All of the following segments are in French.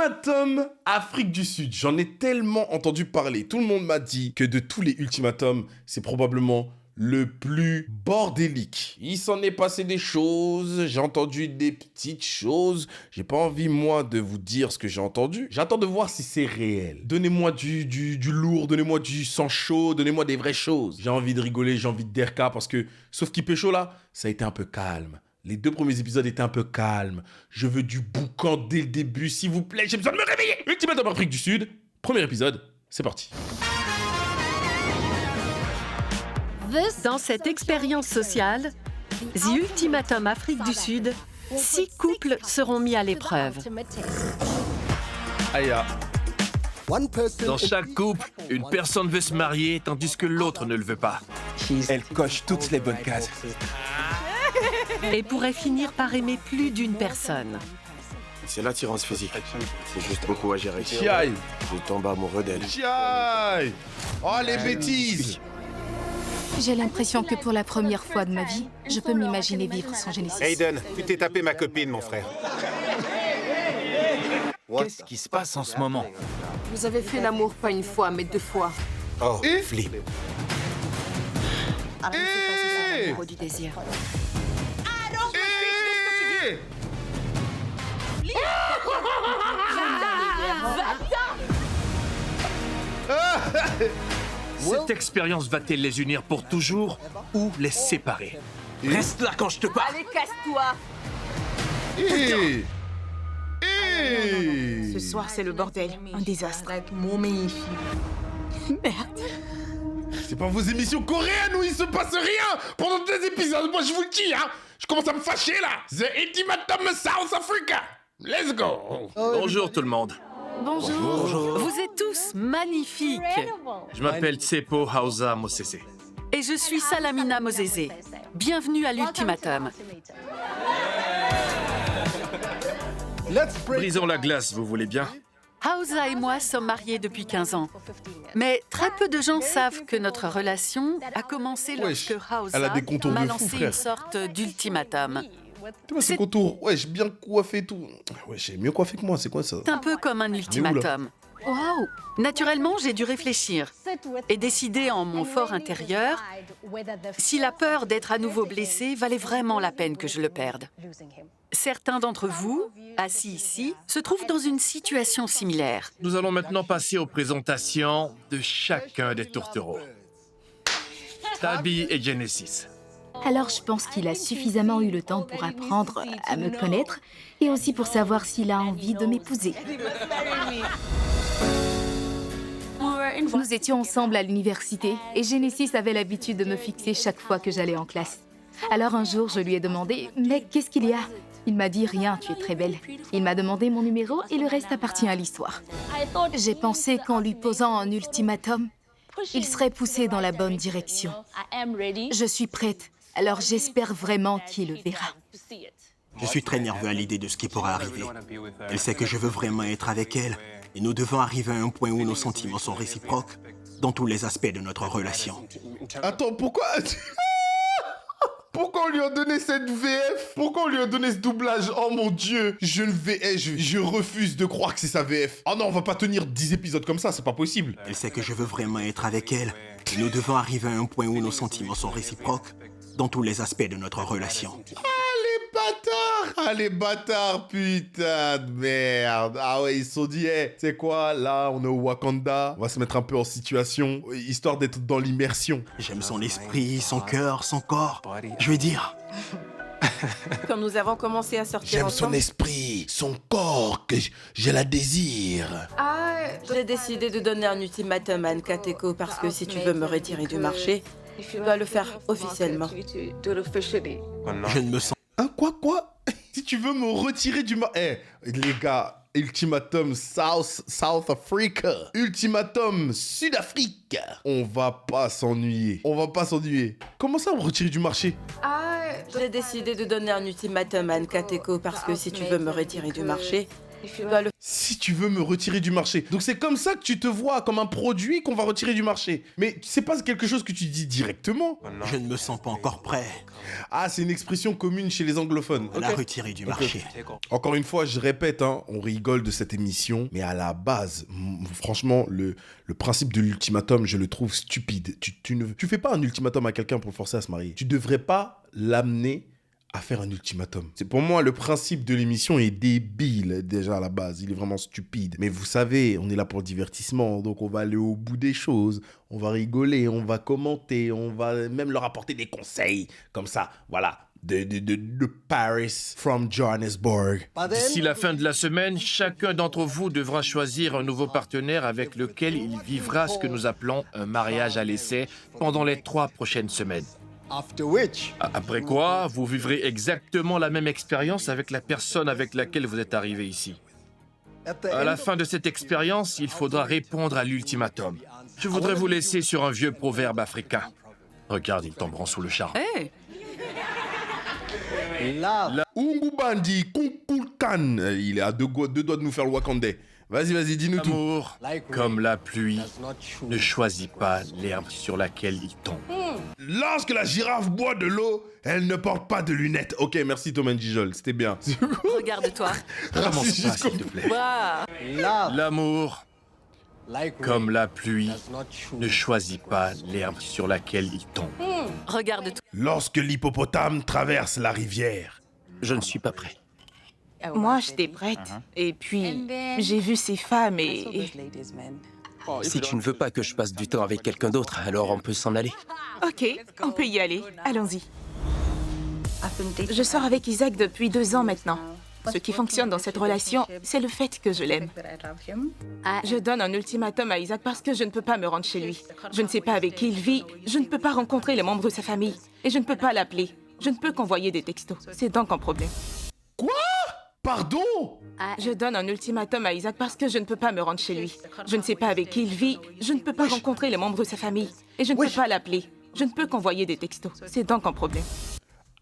Ultimatum Afrique du Sud. J'en ai tellement entendu parler. Tout le monde m'a dit que de tous les ultimatums, c'est probablement le plus bordélique. Il s'en est passé des choses, j'ai entendu des petites choses. J'ai pas envie, moi, de vous dire ce que j'ai entendu. J'attends de voir si c'est réel. Donnez-moi du lourd, donnez-moi du sang chaud, donnez-moi des vraies choses. J'ai envie de rigoler, j'ai envie de DRK parce que, sauf qui pécho là, ça a été un peu calme. Les 2 premiers épisodes étaient un peu calmes. Je veux du boucan dès le début, s'il vous plaît, j'ai besoin de me réveiller. Ultimatum Afrique du Sud, premier épisode, c'est parti. Dans cette expérience sociale, The Ultimatum Afrique du Sud, 6 couples seront mis à l'épreuve. Aïe. Dans chaque couple, une personne veut se marier tandis que l'autre ne le veut pas. Elle coche toutes les bonnes cases. Et pourrait finir par aimer plus d'une personne. C'est l'attirance physique. C'est juste beaucoup à gérer. Chiaï. Je tombe amoureux d'elle. Chiaï. Oh, les bêtises. J'ai l'impression que pour la première fois de ma vie, je peux m'imaginer vivre sans Genesis. Aiden, tu t'es tapé ma copine, mon frère. Qu'est-ce qui se passe en ce moment? Vous avez fait l'amour pas une fois, mais 2 fois. Oh, Et flip. Amoureux du désir. Cette expérience va-t-elle les unir pour toujours ou les séparer? Reste là quand je te parle. Allez, casse-toi. Ce soir, c'est le bordel. Un désastre. C'est pas vos émissions coréennes où il se passe rien pendant 2 épisodes. Moi, je vous le dis, hein. Je commence à me fâcher, là. The Ultimatum South Africa. Let's go. Bonjour tout le monde. Bonjour. Vous êtes tous magnifiques. Je m'appelle Tsepo Hausa Mosese. Et je suis Salamina Mosese. Bienvenue à l'Ultimatum. Brisons la glace, vous voulez bien? Hausa et moi sommes mariés depuis 15 ans. Mais très peu de gens savent que notre relation a commencé lorsque elle a Hausa des contours m'a de fou, lancé frère. une sorte d'ultimatum. Tu vois, ces contours. Ouais, j'ai bien coiffé et tout. Ouais, j'ai mieux coiffé que moi. C'est quoi ça? C'est un peu comme un ultimatum. Waouh! Naturellement, j'ai dû réfléchir et décider en mon fort intérieur si la peur d'être à nouveau blessé valait vraiment la peine que je le perde. Certains d'entre vous, assis ici, se trouvent dans une situation similaire. Nous allons maintenant passer aux présentations de chacun des tourtereaux. Tabi et Genesis. Alors je pense qu'il a suffisamment eu le temps pour apprendre à me connaître et aussi pour savoir s'il a envie de m'épouser. Nous étions ensemble à l'université et Genesis avait l'habitude de me fixer chaque fois que j'allais en classe. Alors un jour, je lui ai demandé « Mais qu'est-ce qu'il y a ?» Il m'a dit « Rien, tu es très belle ». Il m'a demandé mon numéro et le reste appartient à l'histoire. J'ai pensé qu'en lui posant un ultimatum, il serait poussé dans la bonne direction. Je suis prête, alors j'espère vraiment qu'il le verra. Je suis très nerveux à l'idée de ce qui pourrait arriver. Elle sait que je veux vraiment être avec elle. Et nous devons arriver à un point où nos sentiments sont réciproques dans tous les aspects de notre relation. Attends, pourquoi... Pourquoi on lui a donné cette VF? Pourquoi on lui a donné ce doublage? Oh mon Dieu, je refuse de croire que c'est sa VF. Oh non, on va pas tenir 10 épisodes comme ça, c'est pas possible. Elle sait que je veux vraiment être avec elle. Et nous devons arriver à un point où nos sentiments sont réciproques dans tous les aspects de notre relation. Ah les bâtards, putain de merde. Ah ouais, ils se sont dit, hey, tu sais quoi, là on est au Wakanda, on va se mettre un peu en situation, histoire d'être dans l'immersion. J'aime son esprit, son cœur, son corps. Je vais dire... Comme nous avons commencé à sortir J'aime son ensemble, esprit, son corps, que je la désire. j'ai décidé de donner un ultimatum à Nkateko parce que si tu veux me retirer du marché, tu dois le faire officiellement. Je ne me sens... Hein, quoi? Si tu veux me retirer du les gars, Ultimatum South Africa. Ultimatum Sud-Afrique. On va pas s'ennuyer. Comment ça, me retirer du marché? J'ai décidé de donner un ultimatum à Nkateko parce que si tu veux me retirer du marché, Tu dois le Si tu veux me retirer du marché. Donc c'est comme ça que tu te vois, comme un produit qu'on va retirer du marché. Mais c'est pas quelque chose que tu dis directement. Je ne me sens pas encore prêt Ah, c'est une expression commune chez les anglophones. à la Ok. retirer du marché. Encore une fois, je répète, hein, on rigole de cette émission, mais à la base, franchement, le principe de l'ultimatum, je le trouve stupide. Tu fais pas un ultimatum à quelqu'un pour le forcer à se marier. Tu devrais pas l'amener à faire un ultimatum. C'est pour moi, le principe de l'émission est débile déjà à la base. Il est vraiment stupide. Mais vous savez, on est là pour le divertissement, donc on va aller au bout des choses. On va rigoler, on va commenter, on va même leur apporter des conseils. Comme ça, voilà. De Paris from Johannesburg. D'ici la fin de la semaine, chacun d'entre vous devra choisir un nouveau partenaire avec lequel il vivra ce que nous appelons un mariage à l'essai pendant les 3 prochaines semaines. Après quoi, vous vivrez exactement la même expérience avec la personne avec laquelle vous êtes arrivé ici. À la fin de cette expérience, il faudra répondre à l'ultimatum. Je voudrais vous laisser sur un vieux proverbe africain. Regarde, ils tomberont sous le charme. Hé, Ungubandi Kunkulkan. Il est à deux doigts de nous faire le Wakandais. Vas-y, dis-nous tout. L'amour, comme la pluie, ne choisit pas l'herbe sur laquelle il tombe. Lorsque la girafe boit de l'eau, elle ne porte pas de lunettes. Ok, merci Thomas Gijol, c'était bien. regarde-toi. Commence pas, s'il te plaît. Waouh. L'amour, comme la pluie, ne choisit pas l'herbe sur laquelle il tombe. Regarde-toi. Lorsque l'hippopotame traverse la rivière. Je ne suis pas prêt. Moi, j'étais prête. Et puis, j'ai vu ces femmes et... Si tu ne veux pas que je passe du temps avec quelqu'un d'autre, alors on peut s'en aller. Ok, on peut y aller. Allons-y. Je sors avec Isaac depuis 2 ans maintenant. Ce qui fonctionne dans cette relation, c'est le fait que je l'aime. Je donne un ultimatum à Isaac parce que je ne peux pas me rendre chez lui. Je ne sais pas avec qui il vit, je ne peux pas rencontrer les membres de sa famille et je ne peux pas l'appeler. Je ne peux qu'envoyer des textos. C'est donc un problème. Quoi? Pardon? Je donne un ultimatum à Isaac parce que je ne peux pas me rendre chez lui. Je ne sais pas avec qui il vit, je ne peux pas rencontrer les membres de sa famille et je ne peux pas l'appeler. Je ne peux qu'envoyer des textos. C'est donc un problème.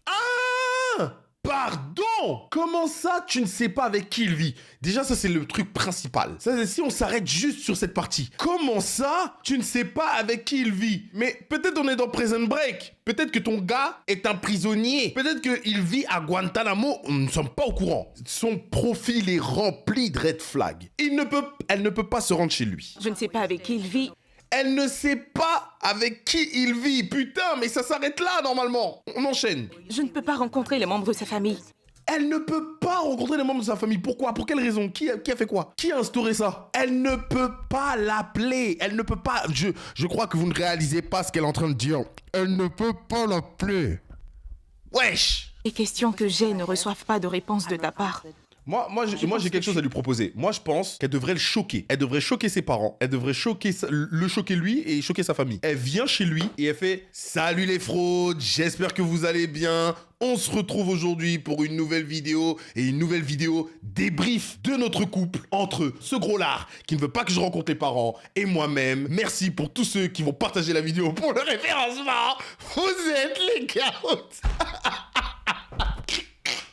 Ah! Pardon? Comment ça, tu ne sais pas avec qui il vit? Déjà, ça, c'est le truc principal. Ça, si on s'arrête juste sur cette partie. Comment ça, tu ne sais pas avec qui il vit? Mais peut-être on est dans Prison Break. Peut-être que ton gars est un prisonnier. Peut-être qu'il vit à Guantanamo. Nous ne sommes pas au courant. Son profil est rempli de red flags. Elle ne peut pas se rendre chez lui. Je ne sais pas avec qui il vit. Elle ne sait pas avec qui il vit. Putain, mais ça s'arrête là, normalement. On enchaîne. Je ne peux pas rencontrer les membres de sa famille. Elle ne peut pas rencontrer les membres de sa famille. Pourquoi? Pour quelle raison? Qui a fait quoi? Qui a instauré ça? Elle ne peut pas l'appeler. Elle ne peut pas... Je crois que vous ne réalisez pas ce qu'elle est en train de dire. Elle ne peut pas l'appeler. Wesh! Les questions que j'ai ne reçoivent pas de réponse de ta part. Moi, j'ai quelque chose à lui proposer. Moi, je pense qu'elle devrait le choquer. Elle devrait choquer ses parents. Elle devrait le choquer lui et choquer sa famille. Elle vient chez lui et elle fait « Salut les fraudes, j'espère que vous allez bien. On se retrouve aujourd'hui pour une nouvelle vidéo et une nouvelle vidéo débrief de notre couple entre ce gros lard qui ne veut pas que je rencontre les parents et moi-même. Merci pour tous ceux qui vont partager la vidéo pour le référencement. Vous êtes les carottes.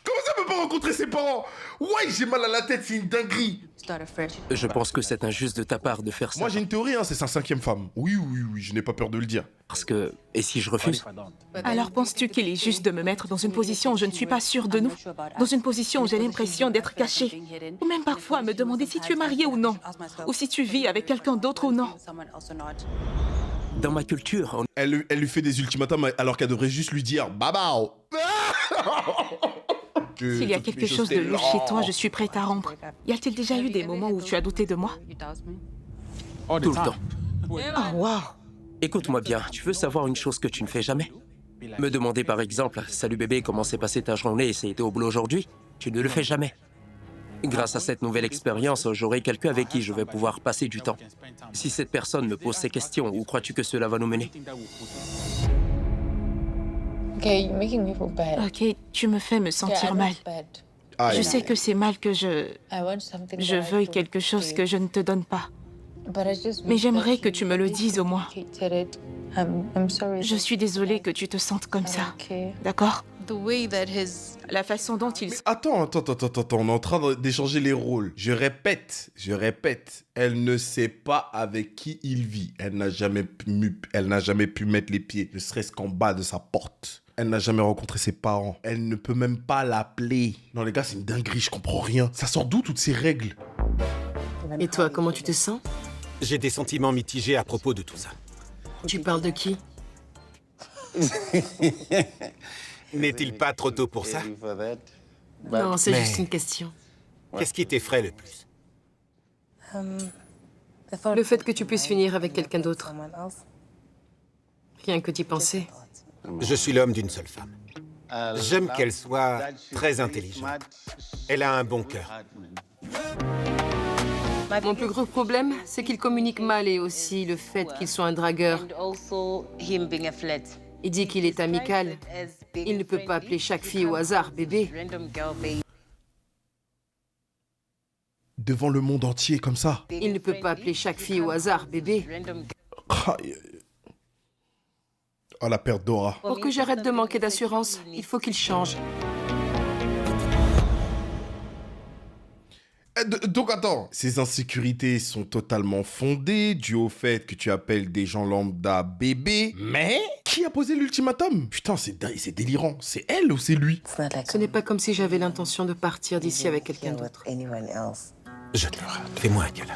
Comment ça peut pas rencontrer ses parents? Ouais, j'ai mal à la tête, c'est une dinguerie. Je pense que c'est injuste de ta part de faire ça. Moi, j'ai une théorie, hein, c'est sa 5e femme. Oui, je n'ai pas peur de le dire. Parce que... Et si je refuse? Alors penses-tu qu'il est juste de me mettre dans une position où je ne suis pas sûre de nous? Dans une position où j'ai l'impression d'être cachée? Ou même parfois me demander si tu es marié ou non? Ou si tu vis avec quelqu'un d'autre ou non? Dans ma culture, Elle lui fait des ultimatums alors qu'elle devrait juste lui dire « Babao !» S'il y a quelque chose de louche chez toi, je suis prête à rompre. Y a-t-il déjà eu des moments où tu as douté de moi? tout le temps. Oh, waouh! Écoute-moi bien, tu veux savoir une chose que tu ne fais jamais? Me demander par exemple, salut bébé, comment s'est passée ta journée et été au boulot aujourd'hui? Tu ne le fais jamais. Grâce à cette nouvelle expérience, j'aurai quelqu'un avec qui je vais pouvoir passer du temps. Si cette personne me pose ces questions, où crois-tu que cela va nous mener? Ok, tu me fais me sentir mal. Je sais que c'est mal que je veuille quelque chose que je ne te donne pas. Mais j'aimerais que tu me le dises au moins. Je suis désolée que tu te sentes comme ça. D'accord? La façon dont il... Attends, on est en train d'échanger les rôles. Je répète, elle ne sait pas avec qui il vit. Elle n'a jamais pu mettre les pieds, ne serait-ce qu'en bas de sa porte. Elle n'a jamais rencontré ses parents. Elle ne peut même pas l'appeler. Non les gars, c'est une dinguerie, je comprends rien. Ça sort d'où toutes ces règles? Et toi, comment tu te sens? J'ai des sentiments mitigés à propos de tout ça. Tu parles de qui? N'est-il pas trop tôt pour ça? Non, c'est juste une question. Qu'est-ce qui t'effraie le plus? Le fait que tu puisses finir avec quelqu'un d'autre. Rien que d'y penser. Je suis l'homme d'une seule femme. J'aime qu'elle soit très intelligente. Elle a un bon cœur. Mon plus gros problème, c'est qu'il communique mal et aussi le fait qu'il soit un dragueur. Il dit qu'il est amical. Il ne peut pas appeler chaque fille au hasard, bébé. Devant le monde entier comme ça. Il ne peut pas appeler chaque fille au hasard, bébé. Oh, la perte d'aura. Pour que j'arrête de manquer d'assurance, il faut qu'il change. Donc attends, ces insécurités sont totalement fondées, dû au fait que tu appelles des gens lambda bébé. Mais qui a posé l'ultimatum? Putain, c'est délirant. C'est elle ou c'est lui? Ce n'est pas comme si j'avais l'intention de partir d'ici avec quelqu'un d'autre. Je te le rate. Fais-moi un câlin.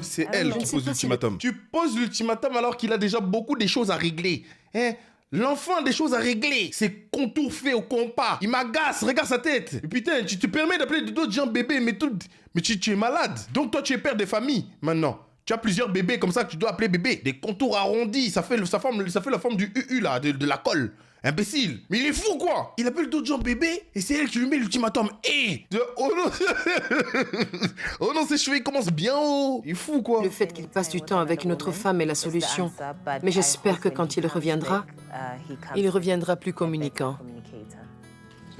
C'est elle qui pose l'ultimatum. Tu poses l'ultimatum alors qu'il a déjà beaucoup de choses à régler. Hein? L'enfant a des choses à régler. Ses contours faits au compas. Il m'agace, regarde sa tête. Et putain, tu te permets d'appeler d'autres gens bébés, mais tu es malade. Donc toi, tu es père de famille maintenant. Tu as plusieurs bébés comme ça que tu dois appeler bébé. Des contours arrondis, ça fait la forme du UU là, de la colle. Imbécile. Mais il est fou quoi. Il appelle d'autres gens bébé et c'est elle qui lui met l'ultimatum. Oh non. Oh non, ses cheveux ils commencent bien haut. Il est fou quoi. Le fait qu'il passe du temps avec une autre femme est la solution. Mais j'espère que quand il reviendra plus communicant.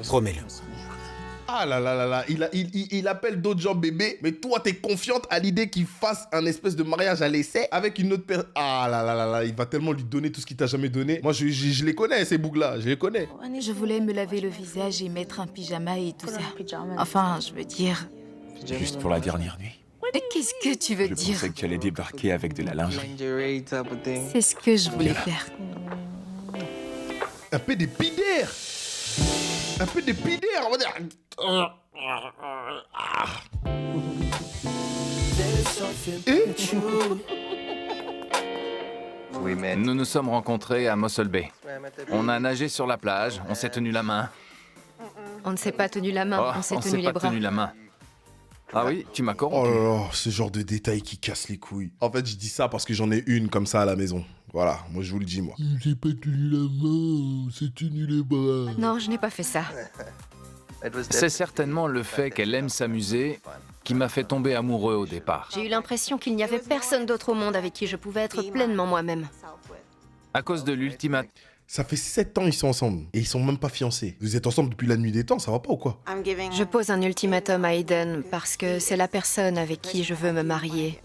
Promets-le. Ah là là là là, il appelle d'autres gens bébé, mais toi t'es confiante à l'idée qu'il fasse un espèce de mariage à l'essai avec une autre personne. Ah là là là là, il va tellement lui donner tout ce qu'il t'a jamais donné. Moi je les connais ces bougs-là, je les connais. Je voulais me laver le visage et mettre un pyjama et tout ça. Enfin, je veux dire... Juste pour la dernière nuit. Qu'est-ce que tu veux Je dire? pensais que tu allais débarquer avec de la lingerie. C'est ce que je voulais faire. Un peu d'épidaire. Un peu d'épidaire, on va dire. Nous nous sommes rencontrés à Mossel Bay. On a nagé sur la plage, on s'est tenu la main. On ne s'est pas tenu la main, on s'est tenu les bras. Tenu la main. Ah oui, tu m'as corrompu. Oh là là, ce genre de détails qui casse les couilles. En fait, je dis ça parce que j'en ai une comme ça à la maison. Voilà, moi je vous le dis, moi. J'ai pas tenu la main, c'est tenu les bras. Non, je n'ai pas fait ça. C'est certainement le fait qu'elle aime s'amuser qui m'a fait tomber amoureux au départ. J'ai eu l'impression qu'il n'y avait personne d'autre au monde avec qui je pouvais être pleinement moi-même. À cause de l'ultimatum. Ça fait 7 ans ils sont ensemble et ils sont même pas fiancés. Vous êtes ensemble depuis la nuit des temps, ça va pas ou quoi? Je pose un ultimatum à Aiden parce que c'est la personne avec qui je veux me marier.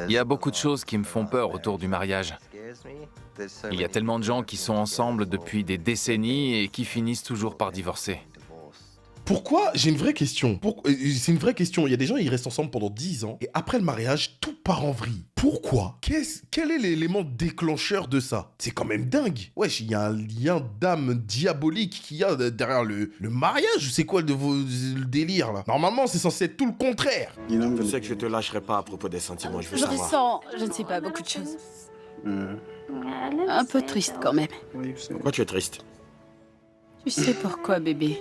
Il y a beaucoup de choses qui me font peur autour du mariage. Il y a tellement de gens qui sont ensemble depuis des décennies et qui finissent toujours par divorcer. Pourquoi? J'ai une vraie question. C'est une vraie question. Il y a des gens, ils restent ensemble pendant 10 ans et après le mariage, tout part en vrille. Pourquoi? Quel est l'élément déclencheur de ça? C'est quand même dingue. Wesh, il y a un lien d'âme diabolique qu'il y a derrière le mariage. C'est quoi le délire là? Normalement, c'est censé être tout le contraire. Je sais que je te lâcherai pas à propos des sentiments, je veux savoir. ressens, je ne sais pas, beaucoup de choses. Un peu triste quand même. Pourquoi tu es triste? Tu sais pourquoi, bébé?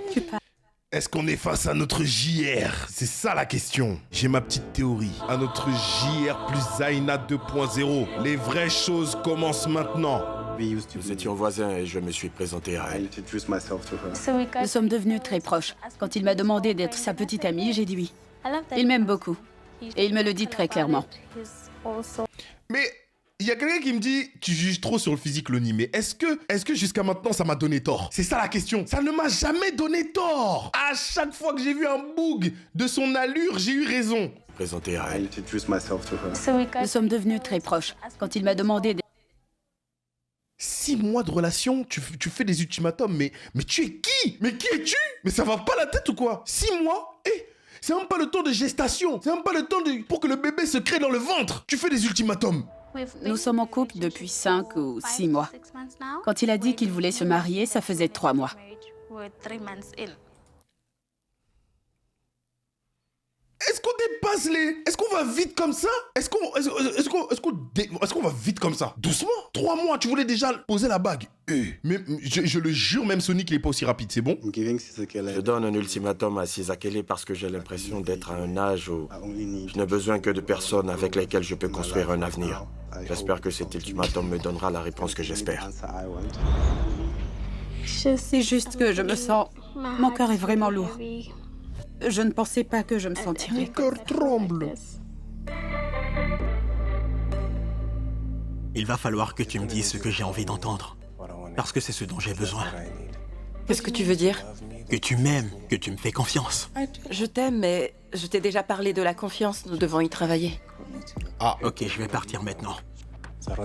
Est-ce qu'on est face à notre JR? C'est ça la question. J'ai ma petite théorie. À notre JR plus Zaina 2.0. Les vraies choses commencent maintenant. Nous étions voisins et je me suis présenté à elle. Nous sommes devenus très proches. Quand il m'a demandé d'être sa petite amie, j'ai dit oui. Il m'aime beaucoup. Et il me le dit très clairement. Mais il y a quelqu'un qui me dit tu juges trop sur le physique, Loni, mais est-ce que jusqu'à maintenant ça m'a donné tort? C'est ça la question. Ça ne m'a jamais donné tort. À chaque fois que j'ai vu un boug de son allure, j'ai eu raison. Présenté à elle. Nous sommes devenus très proches. Quand il m'a demandé... Si 6 mois de relation, tu fais des ultimatums, mais tu es qui? Mais qui es-tu? Mais ça va pas la tête ou quoi? 6 mois? C'est même pas le temps de gestation. C'est même pas le temps pour que le bébé se crée dans le ventre. Tu fais des ultimatums. Nous sommes en couple depuis 5 ou 6 mois. Quand il a dit qu'il voulait se marier, ça faisait 3 mois. Est-ce qu'on dépasse les... Est-ce qu'on va vite comme ça? Est-ce qu'on va vite comme ça? Doucement. 3 mois, tu voulais déjà poser la bague. Mais je le jure, même Sonic, il est pas aussi rapide, c'est bon? Je donne un ultimatum à Sisakele parce que j'ai l'impression d'être à un âge où je n'ai besoin que de personnes avec lesquelles je peux construire un avenir. J'espère que cet ultimatum me donnera la réponse que j'espère. C'est juste que je me sens... Mon cœur est vraiment lourd. Je ne pensais pas que je me sentirais... Mon cœur tremble. Il va falloir que tu me dises ce que j'ai envie d'entendre. Parce que c'est ce dont j'ai besoin. Qu'est-ce que tu veux dire? Que tu m'aimes, que tu me fais confiance. Je t'aime, mais je t'ai déjà parlé de la confiance. Nous devons y travailler. Ah, ok, je vais partir maintenant.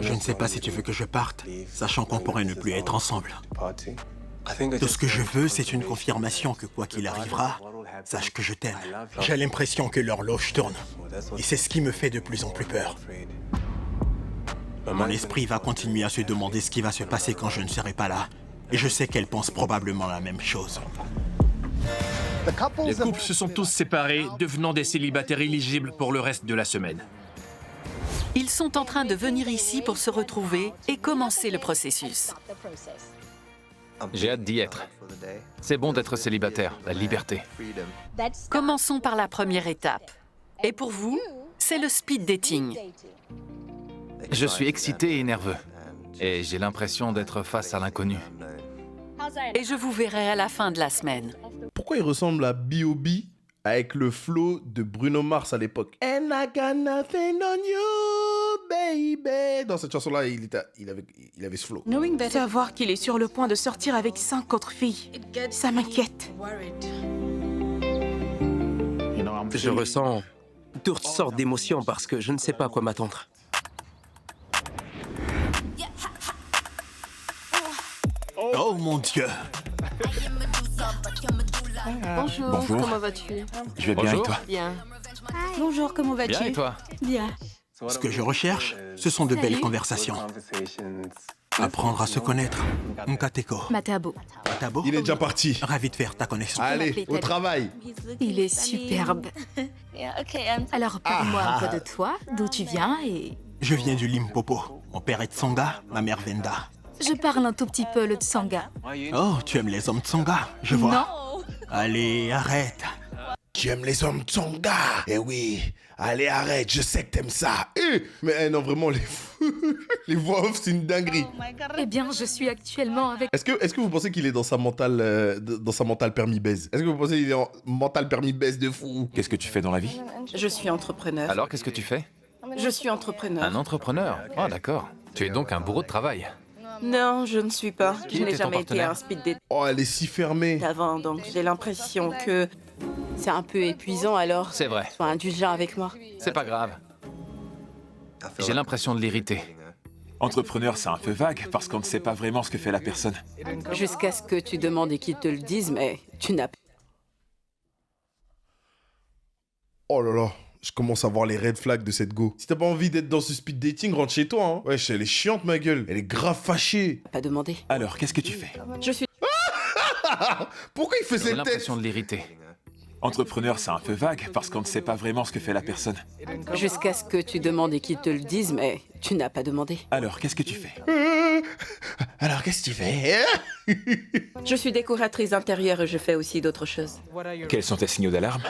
Je ne sais pas si tu veux que je parte, sachant qu'on pourrait ne plus être ensemble. Tout ce que je veux, c'est une confirmation que quoi qu'il arrivera, sache que je t'aime. J'ai l'impression que l'horloge tourne. Et c'est ce qui me fait de plus en plus peur. Mon esprit va continuer à se demander ce qui va se passer quand je ne serai pas là. Et je sais qu'elle pense probablement la même chose. Les couples se sont tous séparés, devenant des célibataires éligibles pour le reste de la semaine. Ils sont en train de venir ici pour se retrouver et commencer le processus. J'ai hâte d'y être. C'est bon d'être célibataire, la liberté. Commençons par la première étape. Et pour vous, c'est le speed dating. Je suis excité et nerveux. Et j'ai l'impression d'être face à l'inconnu. Et je vous verrai à la fin de la semaine. Pourquoi il ressemble à B.O.B. avec le flow de Bruno Mars à l'époque? And I got nothing on you, baby. Dans cette chanson-là, il avait ce flow. Savoir qu'il est sur le point de sortir avec 5 autres filles, ça m'inquiète. Je ressens toutes sortes d'émotions parce que je ne sais pas à quoi m'attendre. Oh mon Dieu! Bonjour, comment vas-tu? Je vais bien et toi? Bien. Bonjour, comment vas-tu? Bien et toi? Bien. Ce que je recherche, ce sont de belles conversations. Apprendre à se connaître. Nkateko. Matabo. Matabo? Il est déjà parti. Ravi de faire ta connaissance. Allez, au travail. Il est superbe. Alors, parle-moi un peu de toi, d'où tu viens et... Je viens du Limpopo. Mon père est Tsonga, ma mère Venda. Je parle un tout petit peu le Tsonga. Oh, tu aimes les hommes Tsonga, je vois. Non. Allez, arrête. Tu aimes les hommes Tsonga? Eh oui. Allez, arrête, je sais que t'aimes ça. Mais non, vraiment, les voix off, c'est une dinguerie. Eh bien, je suis actuellement avec... Est-ce que vous pensez qu'il est dans sa mentale permis baise? Est-ce que vous pensez qu'il est en mental permis baise de fou? Qu'est-ce que tu fais dans la vie? Je suis entrepreneur. Alors, qu'est-ce que tu fais? Je suis entrepreneur. Un entrepreneur? Ah, d'accord. Tu es donc un bourreau de travail. Non, je ne suis pas. Qui Je n'ai était ton jamais été partenaire? un speed date Oh, elle est si fermée. avant, donc j'ai l'impression que c'est un peu épuisant, alors C'est vrai. sois indulgent avec moi. C'est pas grave. J'ai l'impression de l'irriter. Entrepreneur, c'est un peu vague parce qu'on ne sait pas vraiment ce que fait la personne. Jusqu'à ce que tu demandes et qu'ils te le disent, mais tu n'as pas. Oh là là. Je commence à voir les red flags de cette go. Si t'as pas envie d'être dans ce speed dating, rentre chez toi, hein. Wesh, elle est chiante, ma gueule. Elle est grave fâchée. Pas demandé. Alors, qu'est-ce que tu fais? Je suis... Pourquoi il fait J'ai cette tête? l'impression de l'irriter. Entrepreneur, c'est un peu vague parce qu'on ne sait pas vraiment ce que fait la personne. Jusqu'à ce que tu demandes et qu'ils te le disent, mais tu n'as pas demandé. Alors, qu'est-ce que tu fais? Alors, qu'est-ce que tu fais? Je suis décoratrice intérieure et je fais aussi d'autres choses. Quels sont tes signaux d'alarme?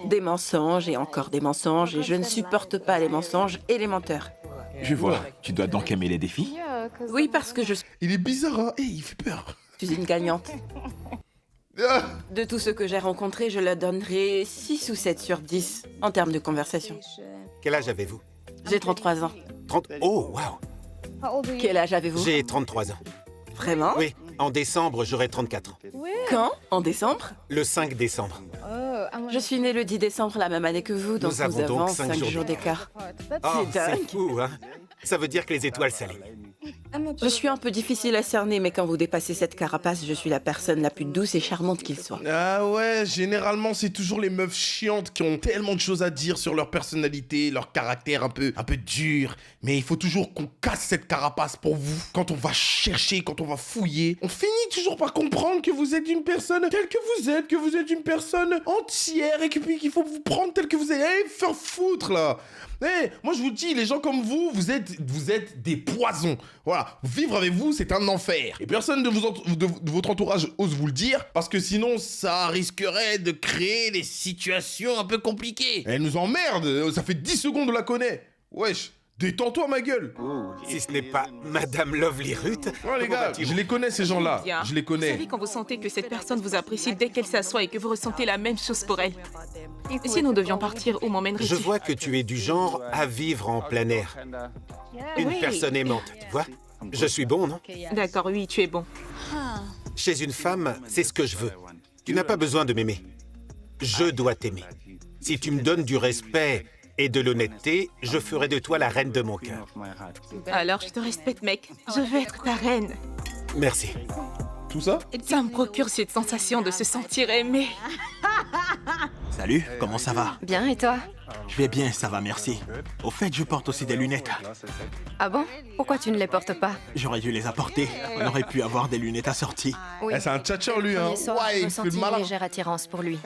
Des mensonges et encore des mensonges, et je ne supporte pas les mensonges et les menteurs. Je vois. Tu dois donc aimer les défis? Oui, parce que je Il est bizarre, hein? Il fait peur. suis une gagnante. De tout ce que j'ai rencontré, je leur donnerai 6 ou 7 sur 10 en termes de conversation. Quel âge avez-vous? J'ai 33 ans. 30... Oh, waouh! Quel âge avez-vous? J'ai 33 ans. Vraiment? Oui, en décembre, j'aurai 34 ans. Quand? En décembre? Le 5 décembre. Je suis née le 10 décembre, la même année que vous, donc Nous avons donc 5 5 jours jours d'écart. Oh, C'est dingue. c'est fou, hein? Ça veut dire que les étoiles s'alignent. Je suis un peu difficile à cerner, mais quand vous dépassez cette carapace, je suis la personne la plus douce et charmante qu'il soit. Ah ouais, généralement c'est toujours les meufs chiantes qui ont tellement de choses à dire sur leur personnalité, leur caractère un peu dur. Mais il faut toujours qu'on casse cette carapace pour vous. Quand on va chercher, quand on va fouiller, on finit toujours par comprendre que vous êtes une personne telle que vous êtes une personne entière et puis qu'il faut vous prendre tel que vous êtes. Allez, faire foutre là. Moi je vous dis, les gens comme vous êtes des poisons. Voilà, vivre avec vous, c'est un enfer. Et personne de votre entourage ose vous le dire, parce que sinon, ça risquerait de créer des situations un peu compliquées. Elle nous emmerde, ça fait 10 secondes on la connaît. Wesh, détends-toi ma gueule. Si ce n'est pas Madame Lovely Ruth. Ouais les gars, je les connais ces gens-là, je les connais. Vous savez quand vous sentez que cette personne vous apprécie dès qu'elle s'assoit et que vous ressentez la même chose pour elle. Et si nous devions partir, où m'emmènerais-tu? Je vois que tu es du genre à vivre en plein air. Une personne aimante, tu vois? Je suis bon, non? D'accord, oui, tu es bon. Chez une femme, c'est ce que je veux. Tu n'as pas besoin de m'aimer. Je dois t'aimer. Si tu me donnes du respect et de l'honnêteté, je ferai de toi la reine de mon cœur. Alors je te respecte, mec. Je veux être ta reine. Merci. Tout ça? Ça me procure cette sensation de se sentir aimé. Salut, comment ça va? Bien, et toi? Je vais bien, ça va, merci. Au fait, je porte aussi des lunettes. Ah bon? Pourquoi tu ne les portes pas? J'aurais dû les apporter. On aurait pu avoir des lunettes assorties. Oui. C'est un tchatcheur lui, hein. Le soir, Ouais, je il fait ressentis le malin. une légère attirance pour lui.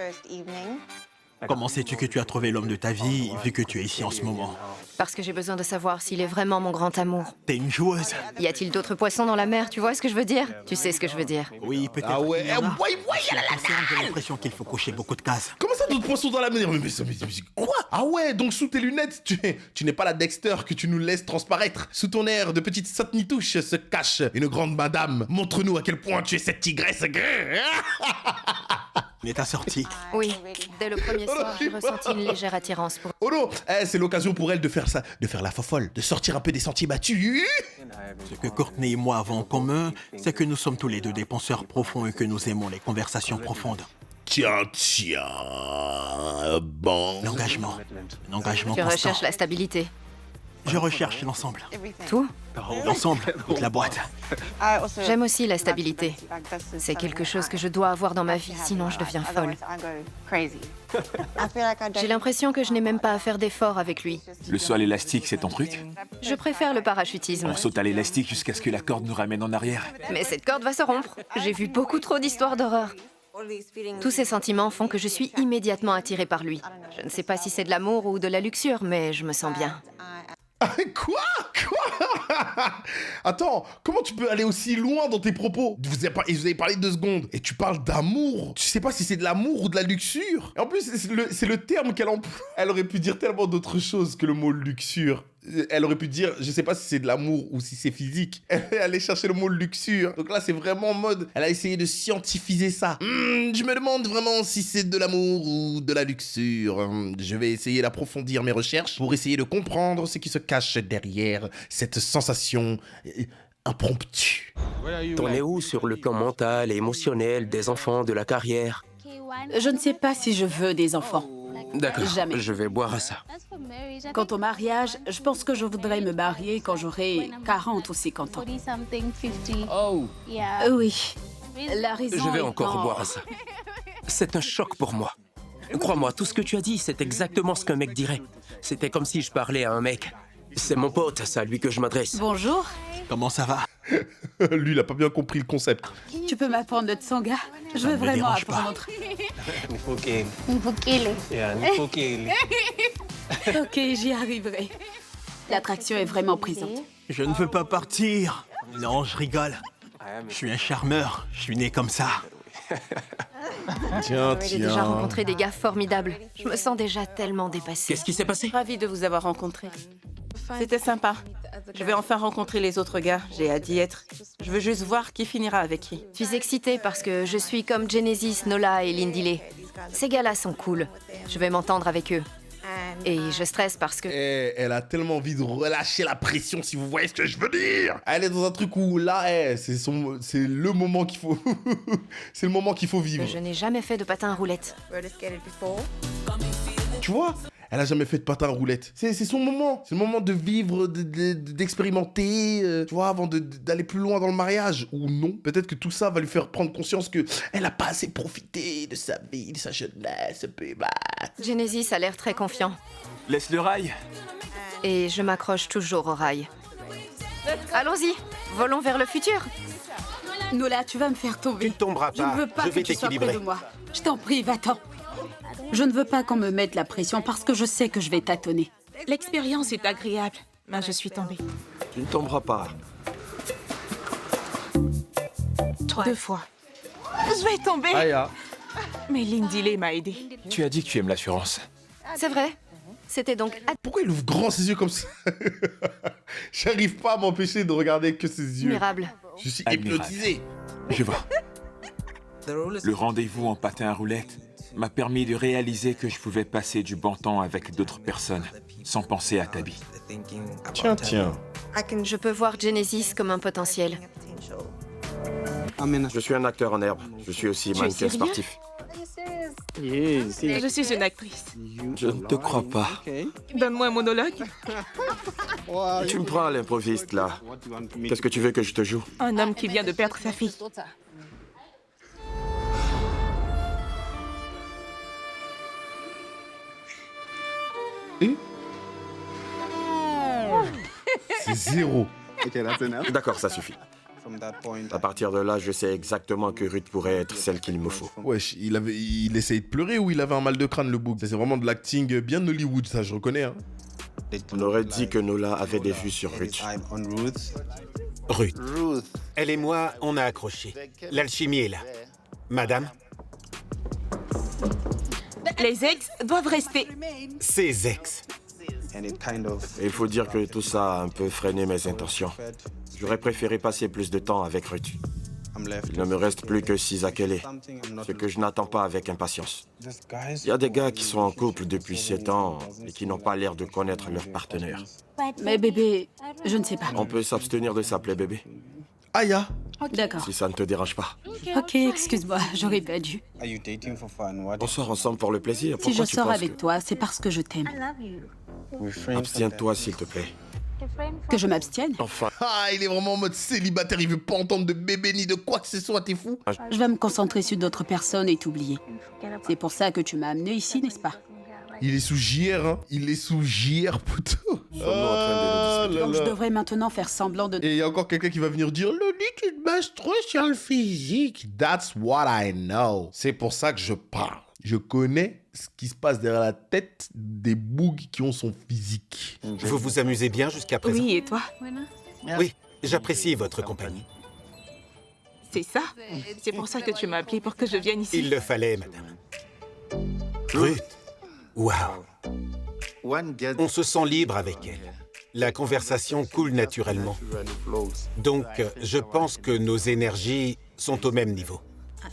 Comment sais-tu que tu as trouvé l'homme de ta vie, vu que tu es ici en ce moment? Parce que j'ai besoin de savoir s'il est vraiment mon grand amour. T'es une joueuse? Y a-t-il d'autres poissons dans la mer? Tu vois ce que je veux dire? Tu sais ce que je veux dire. Oui, peut-être. Ah ouais, qu'il y en a. ouais, J'ai l'impression qu'il faut cocher beaucoup de cases. Comment ça, d'autres poissons dans la mer? Mais quoi? Ah ouais, donc sous tes lunettes, tu n'es pas la Dexter que tu nous laisses transparaître. Sous ton air de petite saute-nitouche se cache une grande madame. Montre-nous à quel point tu es cette tigresse. N'est assortie. Oui, dès le premier soir, j'ai ressenti une légère attirance pour... Oh non, c'est l'occasion pour elle de faire ça, de faire la fofolle, de sortir un peu des sentiers battus. Ce que Courtney et moi avons en commun, c'est que nous sommes tous les deux des penseurs profonds et que nous aimons les conversations profondes. Tiens, bon. L'engagement. Un engagement Tu constant. recherches la stabilité. Je recherche l'ensemble. Tout? L'ensemble, toute la boîte. J'aime aussi la stabilité. C'est quelque chose que je dois avoir dans ma vie, sinon je deviens folle. J'ai l'impression que je n'ai même pas à faire d'efforts avec lui. Le saut à l'élastique, c'est ton truc? Je préfère le parachutisme. On saute à l'élastique jusqu'à ce que la corde nous ramène en arrière. Mais cette corde va se rompre. J'ai vu beaucoup trop d'histoires d'horreur. Tous ces sentiments font que je suis immédiatement attirée par lui. Je ne sais pas si c'est de l'amour ou de la luxure, mais je me sens bien. Quoi? Attends, comment tu peux aller aussi loin dans tes propos? Vous avez parlé 2 secondes et tu parles d'amour. Tu sais pas si c'est de l'amour ou de la luxure. Et en plus, c'est le terme qu'elle emploie. Elle aurait pu dire tellement d'autres choses que le mot luxure. Elle aurait pu dire, je sais pas si c'est de l'amour ou si c'est physique. Elle est allée chercher le mot luxure. Donc là, c'est vraiment en mode, elle a essayé de scientifiser ça. Je me demande vraiment si c'est de l'amour ou de la luxure. Je vais essayer d'approfondir mes recherches pour essayer de comprendre ce qui se cache derrière cette sensation impromptue. T'en es où sur le plan mental et émotionnel, des enfants, de la carrière? Je ne sais pas si je veux des enfants. D'accord, Jamais. je vais boire à ça. Quant au mariage, je pense que je voudrais me marier quand j'aurai 40 ou 50 ans. Oh! Oui. La raison Je vais étant- encore boire à ça. C'est un choc pour moi. Crois-moi, tout ce que tu as dit, c'est exactement ce qu'un mec dirait. C'était comme si je parlais à un mec. C'est mon pote, c'est à lui que je m'adresse. Bonjour. Comment ça va? Lui, il a pas bien compris le concept. Tu peux m'apprendre le tsonga? Je veux me vraiment dérange pas. apprendre. Ok, j'y arriverai. L'attraction est vraiment présente. Je ne veux pas partir. Non, je rigole. Je suis un charmeur. Je suis né comme ça. Tiens, J'ai déjà rencontré des gars formidables. Je me sens déjà tellement dépassée. Qu'est-ce qui s'est passé? Ravie de vous avoir rencontré. C'était sympa. Je vais enfin rencontrer les autres gars. J'ai hâte d'y être. Je veux juste voir qui finira avec qui. Je suis excitée parce que je suis comme Genesis, Nola et Lindile. Ces gars-là sont cool. Je vais m'entendre avec eux. Et je stresse parce que... Elle a tellement envie de relâcher la pression, si vous voyez ce que je veux dire. Elle est dans un truc où là, c'est le moment qu'il faut... c'est le moment qu'il faut vivre. Je n'ai jamais fait de patin à roulettes. Tu vois, Elle a jamais fait de patin à roulettes. C'est son moment. C'est le moment de vivre, d'expérimenter, tu vois, avant d'aller plus loin dans le mariage. Ou non. Peut-être que tout ça va lui faire prendre conscience que elle a pas assez profité de sa vie, de sa jeunesse. Genesis a l'air très confiant. Laisse le rail. Et je m'accroche toujours au rail. Allons-y, volons vers le futur. Nola, tu vas me faire tomber. Tu ne tomberas pas. Je ne veux pas que tu sois près de moi. Je t'en prie, va-t'en. Je ne veux pas qu'on me mette la pression parce que je sais que je vais tâtonner. L'expérience est agréable. Mais je suis tombée. Tu ne tomberas pas. 2 fois. Je vais tomber. Aya. Mais Lindley m'a aidée. Tu as dit que tu aimes l'assurance. C'est vrai. C'était donc... Pourquoi il ouvre grand ses yeux comme ça? J'arrive pas à m'empêcher de regarder que ses yeux. admirable. Je suis Admirable. hypnotisé. Je vois. Le rendez-vous en patin à roulettes m'a permis de réaliser que je pouvais passer du bon temps avec d'autres personnes, sans penser à Tabi. Tiens. Je peux voir Genesis comme un potentiel. Je suis un acteur en herbe. Je suis aussi mannequin sérieux? sportif. Je suis une actrice. Je ne te crois pas. Donne-moi un monologue. Tu me prends à l'improviste, là. Qu'est-ce que tu veux que je te joue? Un homme qui vient de perdre sa fille. C'est 0. D'accord, ça suffit. À partir de là, je sais exactement que Ruth pourrait être celle qu'il me faut. Wesh, il essayait de pleurer ou il avait un mal de crâne, le bouc? Ça, c'est vraiment de l'acting bien Hollywood, ça, je reconnais. Hein. On aurait dit que Nola avait des vues sur Ruth. Ruth. Elle et moi, on a accroché. L'alchimie est là. Madame, Les ex doivent rester. ses ex. Et il faut dire que tout ça a un peu freiné mes intentions. J'aurais préféré passer plus de temps avec Ruth. Il ne me reste plus que 6 Akele, ce que je n'attends pas avec impatience. Il y a des gars qui sont en couple depuis 7 ans et qui n'ont pas l'air de connaître leur partenaire. Mais bébé, je ne sais pas. On peut s'abstenir de s'appeler bébé, Aya. D'accord. si ça ne te dérange pas. Ok, excuse-moi, j'aurais pas dû. On sort ensemble pour le plaisir. Si je Pourquoi tu sors penses avec toi, c'est parce que je t'aime. Abstiens-toi, s'il te plaît. Que je m'abstienne? Enfin, Ah, il est vraiment en mode célibataire, il veut pas entendre de bébé ni de quoi que ce soit, t'es fou? Je vais me concentrer sur d'autres personnes et t'oublier. C'est pour ça que tu m'as amené ici, n'est-ce pas? Il est sous JR, hein. Il est sous JR, putain. sommes-nous en train de nous discuter? Donc je devrais maintenant faire semblant de... Et il y a encore quelqu'un qui va venir dire Loli, tu te bases trop sur le physique. That's what I know. C'est pour ça que je parle. Je connais ce qui se passe derrière la tête des bougs qui ont son physique. Vous vous amusez bien jusqu'à présent? Oui, et toi? Oui, j'apprécie votre compagnie. C'est ça? C'est pour ça que tu m'as appelé pour que je vienne ici. Il le fallait, madame. Ruth, waouh. On se sent libre avec elle. La conversation coule naturellement. Donc, je pense que nos énergies sont au même niveau.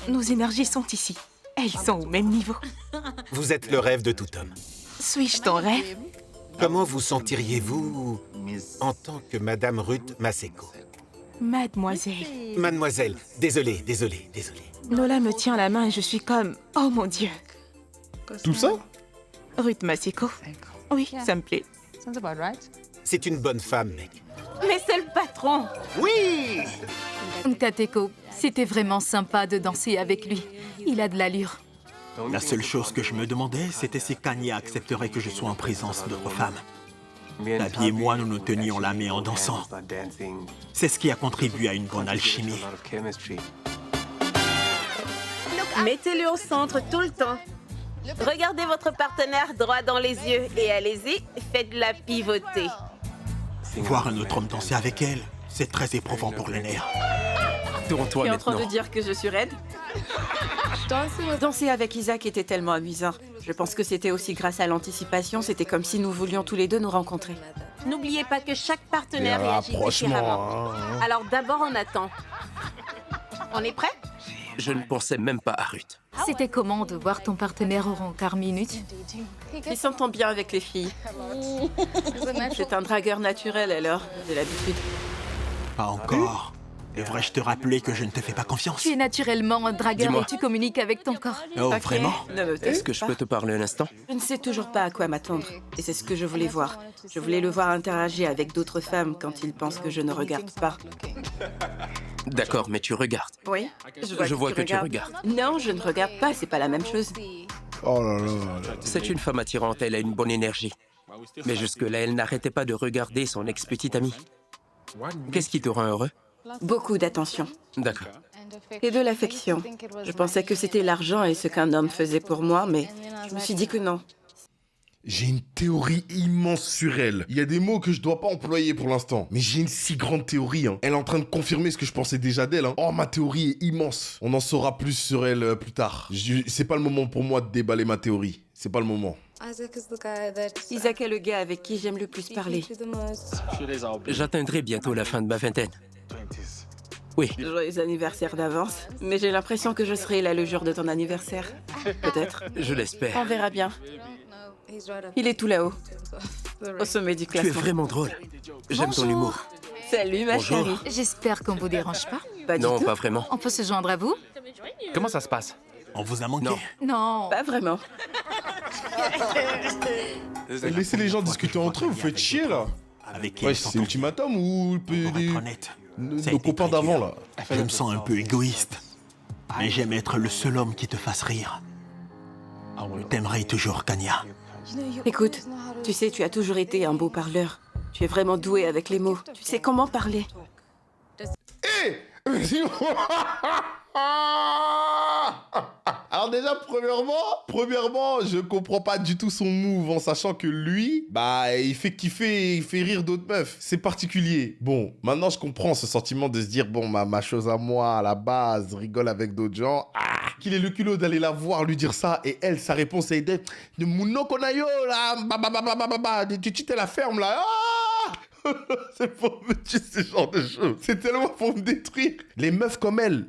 Nos énergies sont ici. Elles sont au même niveau. Vous êtes le rêve de tout homme. Suis-je ton rêve? Comment vous sentiriez-vous en tant que Madame Ruth Maseko? Mademoiselle. Mademoiselle, désolé. Nola me tient la main et je suis comme... Oh mon Dieu. Tout ça? Ruth Maseko. Oui, ça me plaît. C'est une bonne femme, mec. Mais c'est le patron. Oui! Kateko, c'était vraiment sympa de danser avec lui. Il a de l'allure. La seule chose que je me demandais, c'était si Kanye accepterait que je sois en présence d'autres femmes. Tabi et moi, nous nous tenions la main en dansant. C'est ce qui a contribué à une bonne alchimie. Mettez-le au centre tout le temps. Regardez votre partenaire droit dans les yeux et allez-y, faites-la pivoter. Voir un autre homme danser avec elle, c'est très éprouvant pour les nerfs. Tourne-toi Tu es en train maintenant. de dire que je suis raide? Danser avec Isaac était tellement amusant. Je pense que c'était aussi grâce à l'anticipation, c'était comme si nous voulions tous les deux nous rencontrer. N'oubliez pas que chaque partenaire réagit différemment. Alors d'abord, on attend. On est prêt? Je ne pensais même pas à Ruth. C'était comment de voir ton partenaire au rencard minute? Il s'entend bien avec les filles. C'est un dragueur naturel alors, j'ai l'habitude. Pas encore. Devrais-je te rappeler que je ne te fais pas confiance? Tu es naturellement un dragueur Dis-moi. et tu communiques avec ton corps. Oh, Ok, vraiment? ne me Est-ce teste que je pas. peux te parler un instant? Je ne sais toujours pas à quoi m'attendre. Et c'est ce que je voulais voir. Je voulais le voir interagir avec d'autres femmes quand il pense que je ne regarde pas. D'accord, mais tu regardes. Oui, Je vois que tu regardes. Non, je ne regarde pas, c'est pas la même chose. Oh là là. C'est une femme attirante, elle a une bonne énergie. Mais jusque-là, elle n'arrêtait pas de regarder son ex-petite amie. Qu'est-ce qui te rend heureux? Beaucoup d'attention. D'accord. Et de l'affection. Je pensais que c'était l'argent et ce qu'un homme faisait pour moi, mais je me suis dit que non. J'ai une théorie immense sur elle. Il y a des mots que je dois pas employer pour l'instant. Mais j'ai une si grande théorie. Hein. Elle est en train de confirmer ce que je pensais déjà d'elle. Hein. Oh, ma théorie est immense. On en saura plus sur elle plus tard. C'est pas le moment pour moi de déballer ma théorie. C'est pas le moment. Isaac est le gars avec qui j'aime le plus parler. J'atteindrai bientôt la fin de ma vingtaine. Oui. Joyeux anniversaire d'avance. Mais j'ai l'impression que je serai là le jour de ton anniversaire. Peut-être. Je l'espère. On verra bien. Il est tout là-haut. Au sommet du Tu es classement. vraiment drôle. J'aime ton humour. Salut ma Bonjour. chérie. J'espère qu'on vous dérange pas. Pas du Non, tout. pas vraiment. On peut se joindre à vous? Comment ça se passe? On vous a manqué? Non. Non. Pas vraiment. Laissez les gens discuter entre eux, vous faites chier là. Avec qui Ouais, ils c'est s'entendent? Ultimatum ou Pour être honnête, ça a nos été copains très d'avant dur. là? Je me sens un peu égoïste. Mais j'aime être le seul homme qui te fasse rire. Je t'aimerai toujours, Kanya. Écoute, tu sais, tu as toujours été un beau parleur. Tu es vraiment doué avec les mots. Tu sais comment parler. Alors déjà, premièrement, je comprends pas du tout son move en sachant que lui, bah, il fait kiffer, il fait rire d'autres meufs. C'est particulier. Bon, maintenant, je comprends ce sentiment de se dire, bon, ma chose à moi, à la base, rigole avec d'autres gens. Ah, qu'il ait le culot d'aller la voir, lui dire ça, et elle, sa réponse, est de Mouno Konayo, là, tu te la ferme, là. Ah c'est pour me tuer ce genre de choses. C'est tellement pour me détruire. Les meufs comme elle.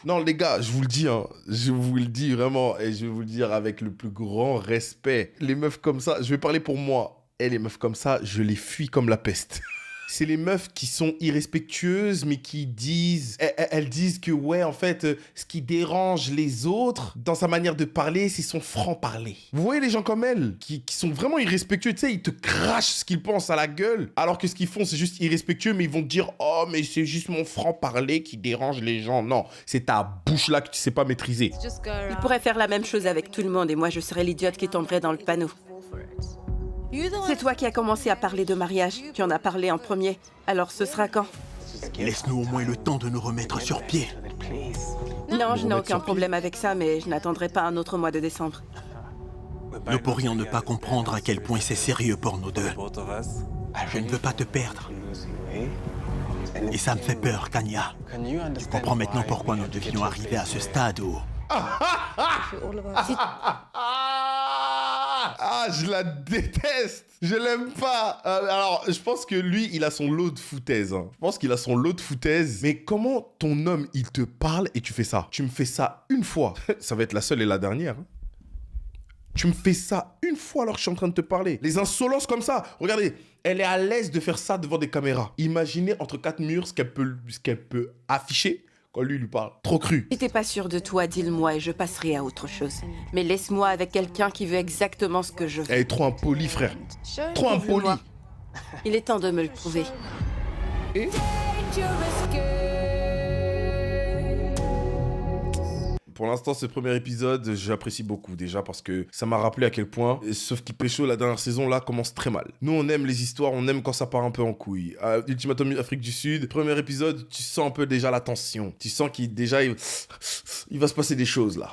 Non, les gars, je vous le dis, hein. Je vous le dis vraiment. Et je vais vous le dire avec le plus grand respect. Les meufs comme ça, je vais parler pour moi. Et les meufs comme ça, je les fuis comme la peste. C'est les meufs qui sont irrespectueuses, mais qui disent... Elles disent que, ouais, en fait, ce qui dérange les autres dans sa manière de parler, c'est son franc-parler. Vous voyez les gens comme elle, qui sont vraiment irrespectueux, tu sais, ils te crachent ce qu'ils pensent à la gueule, alors que ce qu'ils font, c'est juste irrespectueux, mais ils vont te dire, oh, mais c'est juste mon franc-parler qui dérange les gens. Non, c'est ta bouche là que tu sais pas maîtriser. Il pourrait faire la même chose avec tout le monde et moi je serais l'idiote qui tomberait dans le panneau. C'est toi qui as commencé à parler de mariage. Tu en as parlé en premier. Alors ce sera quand? Laisse-nous au moins le temps de nous remettre sur pied. Non, je n'ai aucun problème avec ça, mais je n'attendrai pas un autre mois de décembre. Nous pourrions ne pas comprendre à quel point c'est sérieux pour nous deux. Je ne veux pas te perdre. Et ça me fait peur, Kanya. Tu comprends maintenant pourquoi nous devions arriver à ce stade où... Ah, je la déteste. Je l'aime pas. Alors, je pense que lui, il a son lot de foutaise. Hein. Je pense qu'il a son lot de foutaise. Mais comment ton homme, il te parle et tu fais ça? Tu me fais ça une fois. Ça va être la seule et la dernière. Hein. Tu me fais ça une fois alors que je suis en train de te parler. Les insolences comme ça. Regardez, elle est à l'aise de faire ça devant des caméras. Imaginez entre quatre murs ce qu'elle peut afficher quand lui parle. Trop cru. Si t'es pas sûr de toi, dis-le-moi et je passerai à autre chose. Mais laisse-moi avec quelqu'un qui veut exactement ce que je veux. Elle est trop impolie, frère. Trop impolie. Il est temps de me le prouver. Et pour l'instant, ce premier épisode, j'apprécie beaucoup déjà parce que ça m'a rappelé à quel point Sauf qui pécho, la dernière saison là commence très mal. Nous, on aime les histoires, on aime quand ça part un peu en couille. Ultimatum Afrique du Sud, premier épisode, tu sens un peu déjà la tension. Tu sens qu'il va se passer des choses là.